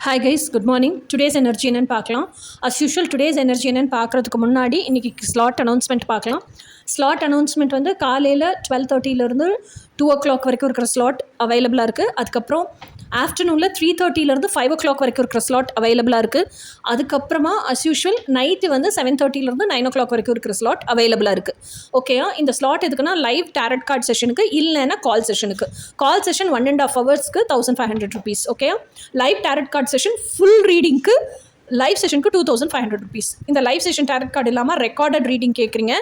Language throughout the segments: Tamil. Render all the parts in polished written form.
Hi guys, good morning. Today's energy என்னன்னு பார்க்கலாம். அஸ் யூஷுவல் டுடேஸ் எனர்ஜி என்னன்னு பார்க்குறதுக்கு முன்னாடி இன்றைக்கி ஸ்லாட் அனௌன்ஸ்மெண்ட் பார்க்கலாம். ஸ்லாட் அனௌன்ஸ்மெண்ட் வந்து காலையில் 12:30 2:00 வரைக்கும் இருக்கிற ஸ்லாட் அவைலபிளாக இருக்குது. அதுக்கப்புறம் ஆஃப்டர்நூனில் 3:30 5:00 வரைக்கும் இருக்கிற ஸ்லாட் அவைலபிளாக இருக்குது. அதுக்கப்புறமா அஸ் யூஷுவல் நைட்டு வந்து 7:30 9:00 வரைக்கும் இருக்கிற ஸ்லாட் அவைலபிளாக இருக்குது. ஓகேயா? இந்த ஸ்லாட் எதுக்குன்னா லைவ் டேரட் கார்ட் செஷனுக்கு, இல்லைன்னா கால் செஷனுக்கு. கால் செஷன் 1.5 ஹவர்ஸ்க்கு 1500 rupees. ஓகேயா? Live tarot card session full ரீடிங்க்கு லைவ் செஷனுக்கு 2500 rupees. இந்த லைவ் செஷன் டேரட் கார்டு இல்லாமல் ரெக்கார்டட் ரீடிங் கேட்குறீங்க.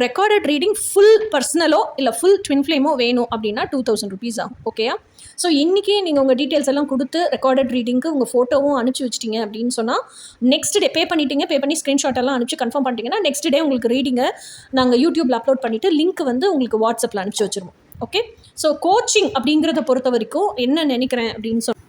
ரெக்கார்டட் ரீடிங் ஃபுல் பர்சனலோ இல்லை ஃபுல் ட்வின் ஃப்ளேமோ வேணும் அப்படின்னா 2000 rupees ஆகும். ஓகேயா? ஸோ இன்றைக்கி நீங்கள் உங்கள் டீட்டெயில்ஸ் எல்லாம் கொடுத்து ரெக்கார்டட் ரீடிங்க்கு உங்கள் ஃபோட்டோவும் அனுப்பிச்சி வச்சிட்டிங்க அப்படின்னு சொன்னால் நெக்ஸ்ட் டே பே பண்ணி ஸ்க்ரீன்ஷாட் எல்லாம் அனுப்பிச்சு கன்ஃபார்ம் பண்ணிட்டீங்கன்னா நெக்ஸ்ட் டே உங்களுக்கு ரீடிங்கை நாங்கள் யூடியூப்பில் அப்லோட் பண்ணிவிட்டு லிங்க் வந்து உங்களுக்கு வாட்ஸ்அப்பில் அனுப்பிச்சி வச்சுருவோம். ஓகே? ஸோ கோச்சிங் அப்படிங்கிறத பொறுத்த வரைக்கும் என்ன நினைக்கிறேன் அப்படின்னு சொன்னால்,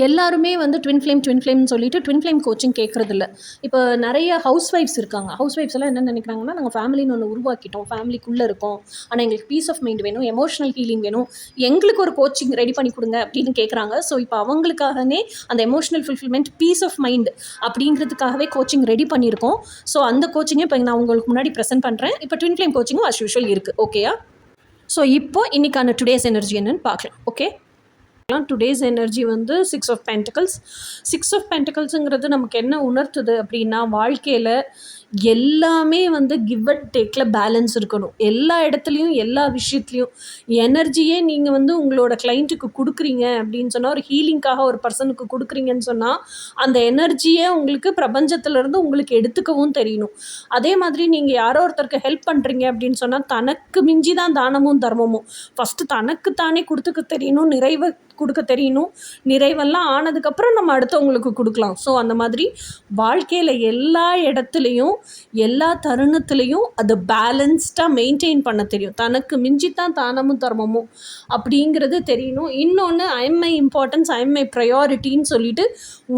எல்லாருமே வந்து ட்வின் ஃப்ளேம்னு சொல்லிட்டு ட்வின் ஃப்ளேம் கோச்சிங் கேட்குறதில்ல. இப்போ நிறைய ஹவுஸ் ஒய்ஃப்ஸ் இருக்காங்க. ஹவுஸ் ஒய்ஃப்ஸ் எல்லாம் என்ன நினைக்கிறாங்கன்னா, நாங்கள் ஃபேமிலின்னு ஒன்று உருவாக்கிட்டோம், ஃபேமிலிக்குள்ளே இருக்கோம், ஆனால் எங்களுக்கு பீஸ் ஆஃப் மைண்ட் வேணும், எமோஷனல் ஹீலிங் வேணும், எங்களுக்கு ஒரு கோச்சிங் ரெடி பண்ணி கொடுங்க அப்படின்னு கேட்குறாங்க. ஸோ இப்போ அவங்களுக்காகவே அந்த emotional fulfilment, peace of mind அப்படிங்கிறதுக்காகவே கோச்சிங் ரெடி பண்ணியிருக்கோம். ஸோ அந்த கோச்சிங்கை இப்போ நான் உங்களுக்கு முன்னாடி ப்ரெசென்ட் பண்ணுறேன். இப்போ ட்வின் ஃப்ளேம் கோச்சிங்கும் அஸ் யூஷுவல் இருக்குது. ஓகேயா? ஸோ இப்போ இன்றைக்கான டுடேஸ் எனர்ஜி என்னன்னு பார்க்கலாம். ஓகே? டுடேஸ் எனர்ஜி வந்து 6 of Pentacles. 6 of Penticlesங்கிறது நமக்கு என்ன உணர்த்துது அப்படின்னா, வாழ்க்கையில் எல்லாமே வந்து கிவ் அண்ட் டேக்கில் பேலன்ஸ் இருக்கணும். எல்லா இடத்துலையும் எல்லா விஷயத்துலையும் எனர்ஜியே நீங்கள் வந்து உங்களோட கிளைண்ட்டுக்கு கொடுக்குறீங்க அப்படின்னு சொன்னால், ஒரு ஹீலிங்காக ஒரு பர்சனுக்கு கொடுக்குறீங்கன்னு சொன்னால், அந்த எனர்ஜியை உங்களுக்கு பிரபஞ்சத்திலேருந்து உங்களுக்கு எடுத்துக்கவும் தெரியணும். அதே மாதிரி நீங்கள் யாரோ ஒருத்தருக்கு ஹெல்ப் பண்ணுறீங்க அப்படின்னு சொன்னால், தனக்கு மிஞ்சி தான் தானமும் தர்மமும். ஃபஸ்ட்டு தனக்குத்தானே கொடுத்துக்க தெரியணும், நிறைவை கொடுக்க தெரியணும். நிறைவெல்லாம் ஆனதுக்கப்புறம் நம்ம அடுத்தவங்களுக்கு கொடுக்கலாம். ஸோ அந்த மாதிரி வாழ்க்கையில் எல்லா இடத்துலையும் எல்லா தருணத்துலேயும் அது பேலன்ஸ்டாக மெயின்டைன் பண்ண தெரியும். தனக்கு மிஞ்சித்தான் தானமும் தர்மமும் அப்படிங்கிறது தெரியணும். இன்னொன்று, ஐஎம்ஐ இம்பார்ட்டன்ஸ், ஐஎம்ஐ ப்ரையாரிட்டின்னு சொல்லிட்டு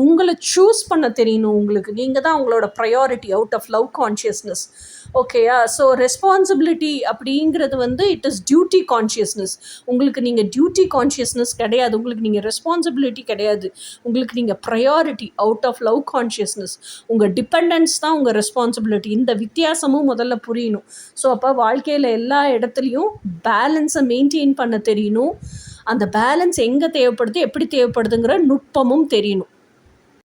உங்களை சூஸ் பண்ண தெரியணும். உங்களுக்கு நீங்கள் தான் உங்களோட priority out of love consciousness. ஓகேயா? ஸோ ரெஸ்பான்சிபிலிட்டி அப்படிங்கிறது வந்து இட் இஸ் டியூட்டி கான்ஷியஸ்னஸ். உங்களுக்கு நீங்கள் டியூட்டி கான்ஷியஸ்னஸ் கிடையாது, உங்களுக்கு நீங்கள் ரெஸ்பான்சிபிலிட்டி கிடையாது, உங்களுக்கு நீங்கள் priority out of love consciousness. உங்கள் டிபெண்டன்ஸ் தான் உங்கள் ரெஸ்பான்சிபிலிட்டி. இந்த வித்தியாசமும் முதல்ல புரியணும். ஸோ அப்போ வாழ்க்கையில் எல்லா இடத்துலையும் பேலன்ஸை மெயின்டைன் பண்ண தெரியணும். அந்த பேலன்ஸ் எங்கே தேவைப்படுது, எப்படி தேவைப்படுதுங்கிற நுட்பமும் தெரியணும்.